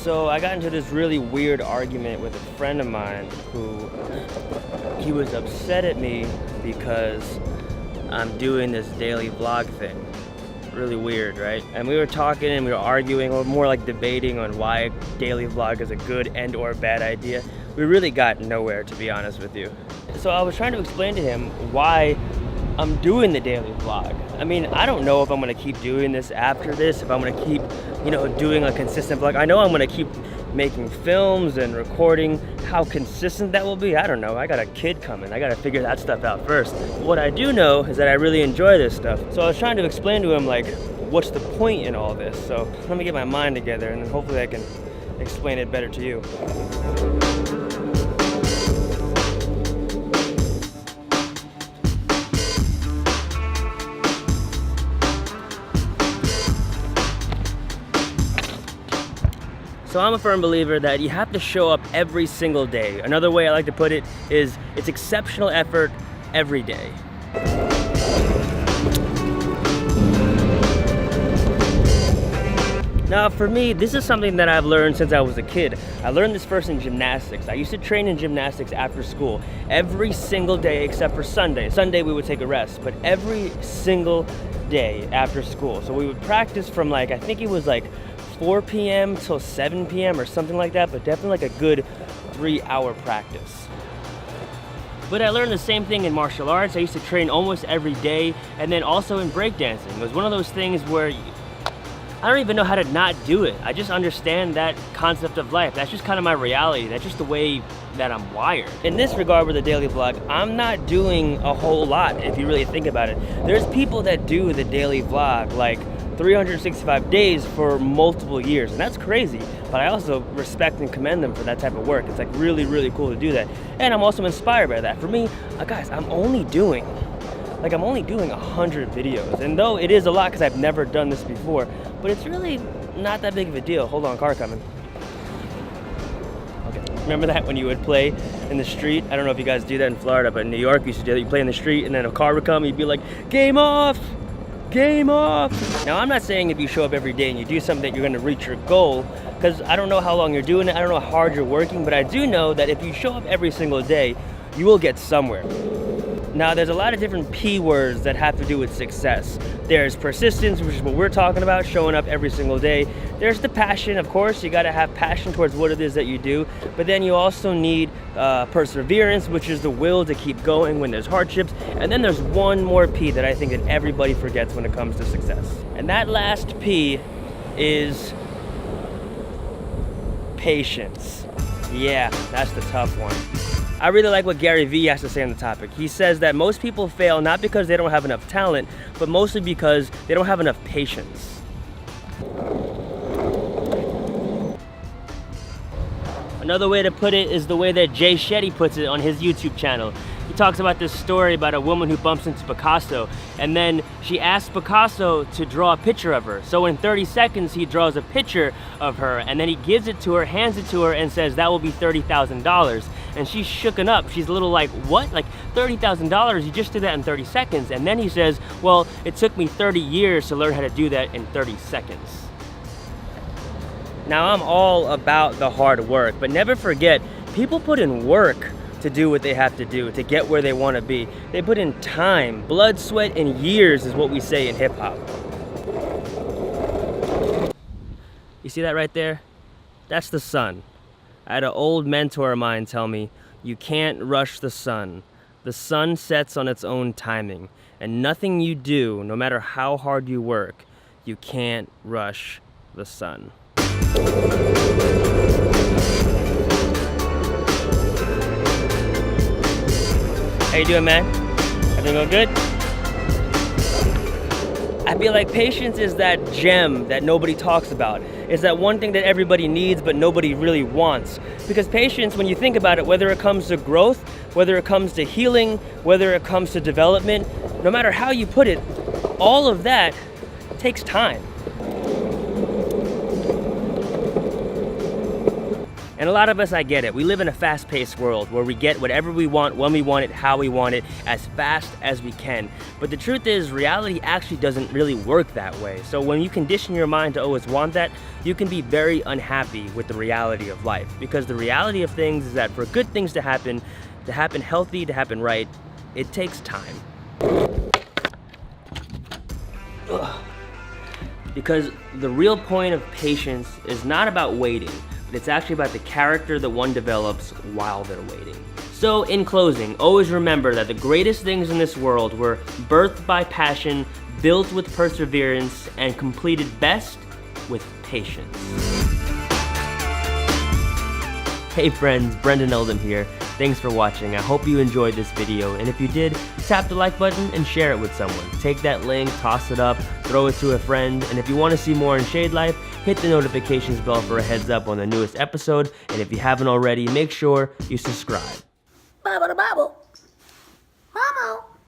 So I got into this really weird argument with a friend of mine who, he was upset at me because I'm doing this daily vlog thing. Really weird, right? And we were talking and we were arguing, or more like debating on why a daily vlog is a good and or bad idea. We really got nowhere, to be honest with you. So I was trying to explain to him why I'm doing the daily vlog. I mean, I don't know if I'm gonna keep doing this after this, if I'm gonna keep, you know, doing a consistent vlog. I know I'm gonna keep making films and recording. How consistent that will be, I don't know. I got a kid coming. I gotta figure that stuff out first. What I do know is that I really enjoy this stuff. So I was trying to explain to him, like, what's the point in all this? So let me get my mind together and then hopefully I can explain it better to you. So I'm a firm believer that you have to show up every single day. Another way I like to put it is it's exceptional effort every day. Now for me, this is something that I've learned since I was a kid. I learned this first in gymnastics. I used to train in gymnastics after school every single day except for Sunday. Sunday we would take a rest, but every single day after school. So we would practice from like, I think it was like 4 p.m. till 7 p.m. or something like that, but definitely like a good 3-hour practice. But I learned the same thing in martial arts. I used to train almost every day, and then also in breakdancing. It was one of those things where I don't even know how to not do it. I just understand that concept of life. That's just kind of my reality. That's just the way that I'm wired. In this regard with the daily vlog, I'm not doing a whole lot if you really think about it. There's people that do the daily vlog like 365 days for multiple years, and that's crazy, but I also respect and commend them for that type of work. It's like really, really cool to do that, and I'm also inspired by that. For me, guys, I'm only doing 100 videos, and though it is a lot because I've never done this before, but it's really not that big of a deal. Hold on, car coming. Okay, remember that when you would play in the street? I don't know if you guys do that in Florida, but in New York, you used to do that. You play in the street, and then a car would come, and you'd be like, game off! Game off! Now, I'm not saying if you show up every day and you do something that you're gonna reach your goal, because I don't know how long you're doing it, I don't know how hard you're working, but I do know that if you show up every single day, you will get somewhere. Now, there's a lot of different P words that have to do with success. There's persistence, which is what we're talking about, showing up every single day. There's the passion, of course. You gotta have passion towards what it is that you do. But then you also need perseverance, which is the will to keep going when there's hardships. And then there's one more P that I think that everybody forgets when it comes to success. And that last P is patience. Yeah, that's the tough one. I really like what Gary Vee has to say on the topic. He says that most people fail not because they don't have enough talent, but mostly because they don't have enough patience. Another way to put it is the way that Jay Shetty puts it on his YouTube channel. He talks about this story about a woman who bumps into Picasso, and then she asks Picasso to draw a picture of her. So in 30 seconds, he draws a picture of her, and then he gives it to her, hands it to her, and says, that will be $30,000. And she's shooken up. She's a little like, what? Like $30,000? You just did that in 30 seconds. And then he says, well, it took me 30 years to learn how to do that in 30 seconds. Now, I'm all about the hard work, but never forget, people put in work to do what they have to do, to get where they want to be. They put in time, blood, sweat, and years is what we say in hip hop. You see that right there? That's the sun. I had an old mentor of mine tell me, you can't rush the sun. The sun sets on its own timing, and nothing you do, no matter how hard you work, you can't rush the sun. How you doing, man? Everything go good? I feel like patience is that gem that nobody talks about. It's that one thing that everybody needs but nobody really wants. Because patience, when you think about it, whether it comes to growth, whether it comes to healing, whether it comes to development, no matter how you put it, all of that takes time. And a lot of us, I get it. We live in a fast-paced world where we get whatever we want, when we want it, how we want it, as fast as we can. But the truth is, reality actually doesn't really work that way. So when you condition your mind to always want that, you can be very unhappy with the reality of life. Because the reality of things is that for good things to happen healthy, to happen right, it takes time. Ugh. Because the real point of patience is not about waiting, but it's actually about the character that one develops while they're waiting. So in closing, always remember that the greatest things in this world were birthed by passion, built with perseverance, and completed best with patience. Hey friends, Brendan Eldom here. Thanks for watching. I hope you enjoyed this video, and if you did, tap the like button and share it with someone. Take that link, toss it up, throw it to a friend, and if you want to see more on SHADELIFE, hit the notifications bell for a heads up on the newest episode, and if you haven't already, make sure you subscribe. Bye bye bye. Mama.